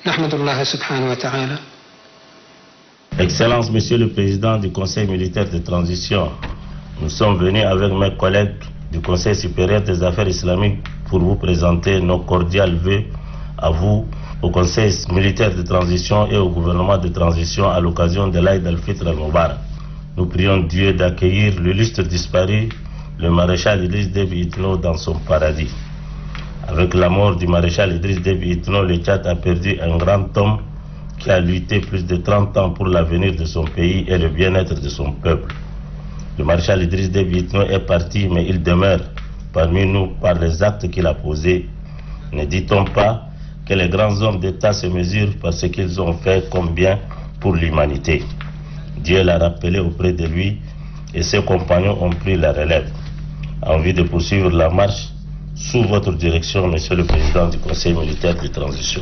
نحمد الله سبحانه وتعالى. Excellence, Monsieur le Président du Conseil militaire de transition, nous sommes venus avec mes collègues du Conseil supérieur des affaires islamiques pour vous présenter nos cordiales vœux à vous, au Conseil militaire de transition et au gouvernement de transition à l'occasion de l'Aïd al-Fitr al-Mubarak. Nous prions Dieu d'accueillir l'illustre disparu, le maréchal Idriss Déby Itno, dans son paradis. Avec la mort du maréchal Idriss Déby Itno, le Tchad a perdu un grand homme qui a lutté plus de 30 ans pour l'avenir de son pays et le bien-être de son peuple. Le maréchal Idriss Déby Itno est parti, mais il demeure parmi nous par les actes qu'il a posés. Ne dit-on pas que les grands hommes d'État se mesurent par ce qu'ils ont fait comme bien pour l'humanité? Dieu l'a rappelé auprès de lui et ses compagnons ont pris la relève. En vue de poursuivre la marche sous votre direction, Monsieur le Président du Conseil militaire de transition,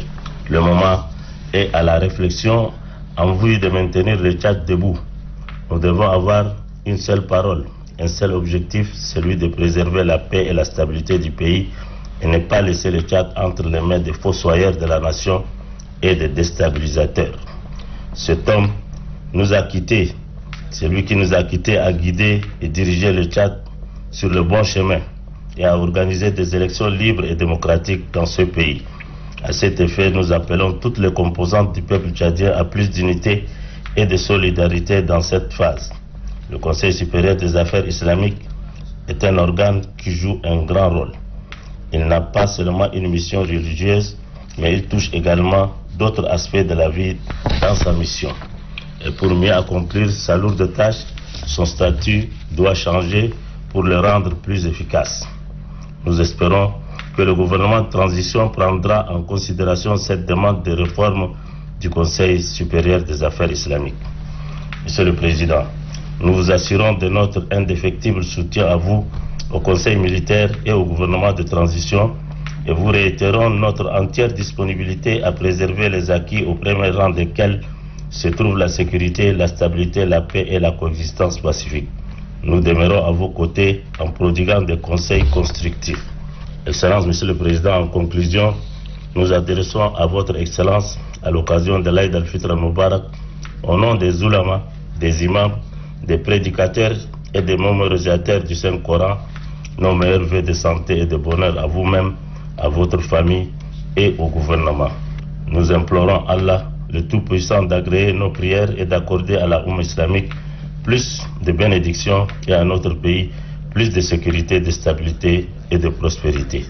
le moment est à la réflexion en vue de maintenir le Tchad debout. Nous devons avoir une seule parole, un seul objectif, celui de préserver la paix et la stabilité du pays et ne pas laisser le Tchad entre les mains des fossoyeurs de la nation et des déstabilisateurs. Cet homme nous a quittés, celui qui nous a quittés a guidé et dirigé le Tchad sur le bon chemin et a organisé des élections libres et démocratiques dans ce pays. À cet effet, nous appelons toutes les composantes du peuple tchadien à plus d'unité et de solidarité dans cette phase. Le Conseil supérieur des affaires islamiques est un organe qui joue un grand rôle. Il n'a pas seulement une mission religieuse, mais il touche également d'autres aspects de la vie dans sa mission. Et pour mieux accomplir sa lourde tâche, son statut doit changer pour le rendre plus efficace. Nous espérons que le gouvernement de transition prendra en considération cette demande de réforme du Conseil supérieur des affaires islamiques. Monsieur le Président, nous vous assurons de notre indéfectible soutien à vous, au Conseil militaire et au gouvernement de transition, et vous réitérons notre entière disponibilité à préserver les acquis au premier rang desquels se trouvent la sécurité, la stabilité, la paix et la coexistence pacifique. Nous demeurons à vos côtés en prodiguant des conseils constructifs. Excellence, Monsieur le Président, en conclusion, nous adressons à votre Excellence, à l'occasion de l'Aïd al-Fitr al-Mubarak, au nom des oulémas, des imams, des prédicateurs et des mémorisateurs du Saint-Coran, nos meilleurs vœux de santé et de bonheur à vous-même, à votre famille et au gouvernement. Nous implorons Allah, le Tout-Puissant, d'agréer nos prières et d'accorder à la Oumma islamique plus de bénédictions et à notre pays plus de sécurité, de stabilité et de prospérité.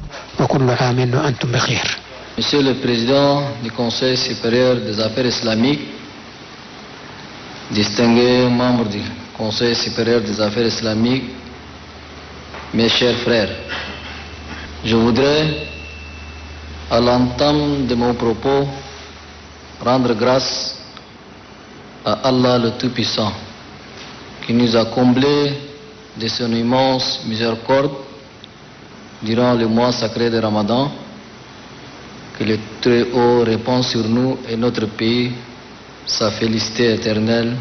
Monsieur le Président du Conseil supérieur des affaires islamiques, distingués membres du Conseil supérieur des affaires islamiques, mes chers frères, je voudrais, à l'entame de mon propos, rendre grâce à Allah le Tout-Puissant, qui nous a comblés de son immense miséricorde durant le mois sacré de Ramadan. Que le Très-Haut répand sur nous et notre pays sa félicité éternelle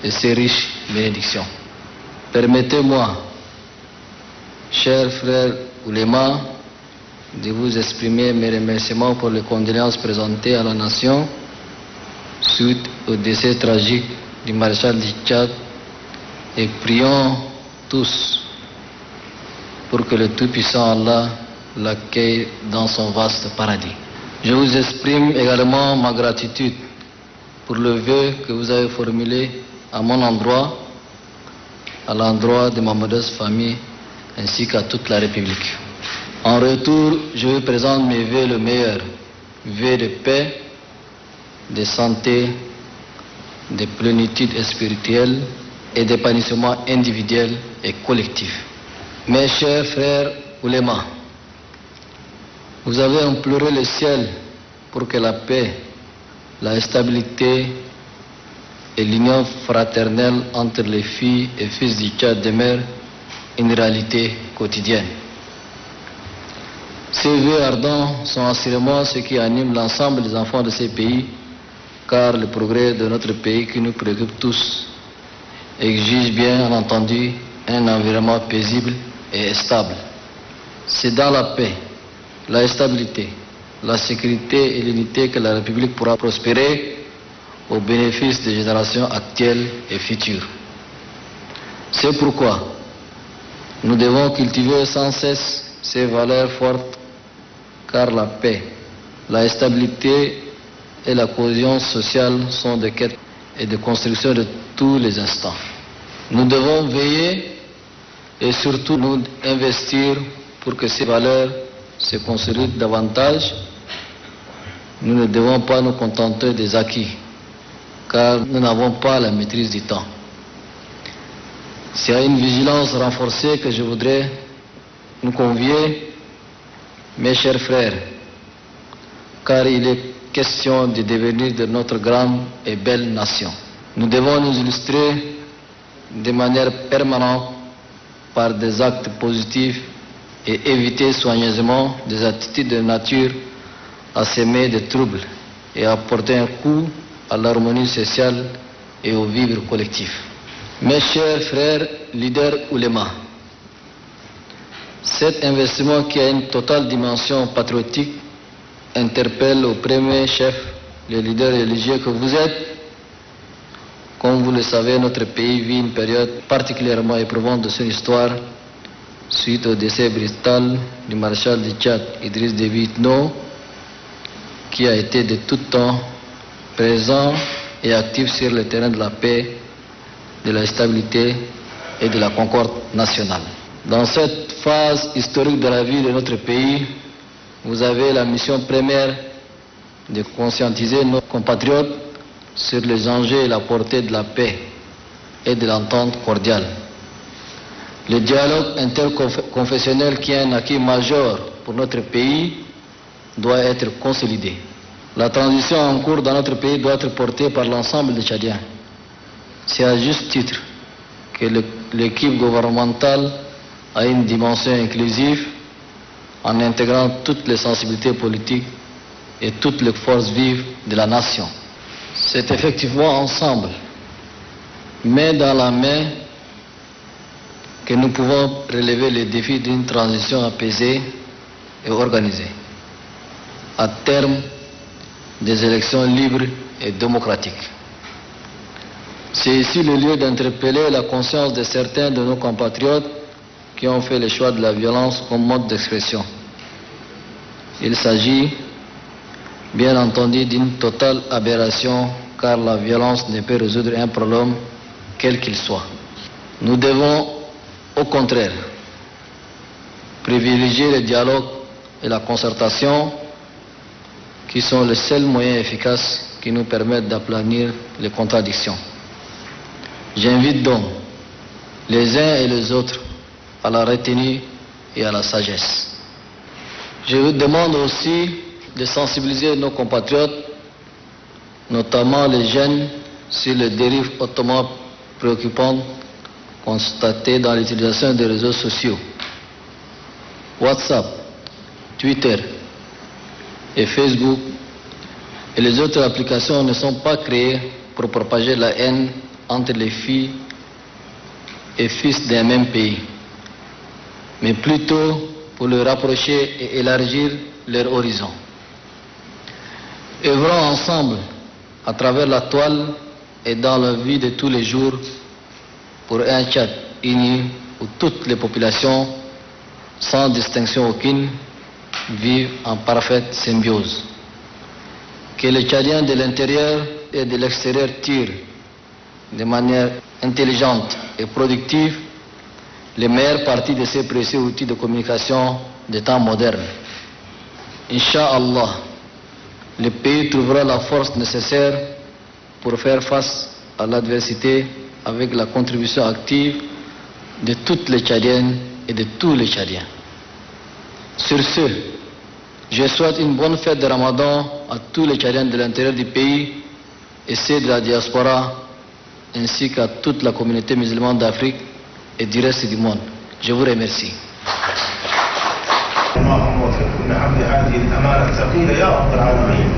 et ses riches bénédictions. Permettez-moi, chers frères oulémas, de vous exprimer mes remerciements pour les condoléances présentées à la nation suite au décès tragique du maréchal du Tchad, et prions tous pour que le Tout-Puissant Allah l'accueille dans son vaste paradis. Je vous exprime également ma gratitude pour le vœu que vous avez formulé à mon endroit, à l'endroit de ma modeste famille, ainsi qu'à toute la République. En retour, je vous présente mes vœux le meilleur, vœux de paix, de santé, de plénitude spirituelle et d'épanouissement individuel et collectif. Mes chers frères oulémas, vous avez imploré le ciel pour que la paix, la stabilité et l'union fraternelle entre les filles et fils du Tchad demeurent une réalité quotidienne. Ces vœux ardents sont assurément ce qui anime l'ensemble des enfants de ces pays, car le progrès de notre pays qui nous préoccupe tous exige bien entendu un environnement paisible et stable. C'est dans la paix, la stabilité la sécurité et l'unité que la République pourra prospérer au bénéfice des générations actuelles et futures. C'est pourquoi nous devons cultiver sans cesse ces valeurs fortes, car la paix, la stabilité et la cohésion sociale sont des quêtes et de construction de tous les instants. Nous devons veiller et surtout nous investir pour que ces valeurs se consolident davantage. Nous ne devons pas nous contenter des acquis, car nous n'avons pas la maîtrise du temps. C'est à une vigilance renforcée que je voudrais nous convier, mes chers frères, car il est question du devenir de notre grande et belle nation. Nous devons nous illustrer de manière permanente par des actes positifs et éviter soigneusement des attitudes de nature à semer des troubles et à porter un coup à l'harmonie sociale et au vivre collectif. Mes chers frères leaders oulémas, cet investissement qui a une totale dimension patriotique interpelle au premier chef les leaders religieux que vous êtes. Comme vous le savez, notre pays vit une période particulièrement éprouvante de son histoire suite au décès brutal du maréchal du Tchad, Idriss Déby Itno, qui a été de tout temps présent et actif sur le terrain de la paix, de la stabilité et de la concorde nationale. Dans cette phase historique de la vie de notre pays, vous avez la mission première de conscientiser nos compatriotes sur les enjeux et la portée de la paix et de l'entente cordiale. Le dialogue interconfessionnel, qui est un acquis majeur pour notre pays, doit être consolidé. La transition en cours dans notre pays doit être portée par l'ensemble des Tchadiens. C'est à juste titre que l'équipe gouvernementale a une dimension inclusive en intégrant toutes les sensibilités politiques et toutes les forces vives de la nation. C'est effectivement ensemble, main dans la main, que nous pouvons relever les défis d'une transition apaisée et organisée, à terme des élections libres et démocratiques. C'est ici le lieu d'interpeller la conscience de certains de nos compatriotes qui ont fait le choix de la violence comme mode d'expression. Il s'agit bien entendu d'une totale aberration, car la violence ne peut résoudre un problème quel qu'il soit. Nous devons au contraire privilégier le dialogue et la concertation, qui sont les seuls moyens efficaces qui nous permettent d'aplanir les contradictions. J'invite donc les uns et les autres à la retenue et à la sagesse. Je vous demande aussi de sensibiliser nos compatriotes, notamment les jeunes, sur les dérives hautement préoccupantes constatées dans l'utilisation des réseaux sociaux. WhatsApp, Twitter et Facebook et les autres applications ne sont pas créées pour propager la haine entre les filles et fils d'un même pays, mais plutôt pour les rapprocher et élargir leur horizon. Œuvrons ensemble à travers la toile et dans la vie de tous les jours pour un Tchad uni où toutes les populations, sans distinction aucune, vivent en parfaite symbiose. Que les Tchadiens de l'intérieur et de l'extérieur tirent de manière intelligente et productive les meilleures parties de ces précieux outils de communication des temps modernes. Inch'Allah, le pays trouvera la force nécessaire pour faire face à l'adversité avec la contribution active de toutes les Tchadiennes et de tous les Tchadiens. Sur ce, je souhaite une bonne fête de Ramadan à tous les Tchadiens de l'intérieur du pays et ceux de la diaspora, ainsi qu'à toute la communauté musulmane d'Afrique et du reste du monde. Je vous remercie. اللهم وفقنا لحمل هذه الامانه الثقيله يا رب العالمين.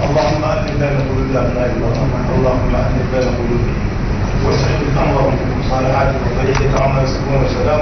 اللهم الف بين قلوب ابناء الوطن، اللهم الف بين قلوبهم وسهل امرهم وصالحاتهم وفريقك عما يصفون وسلام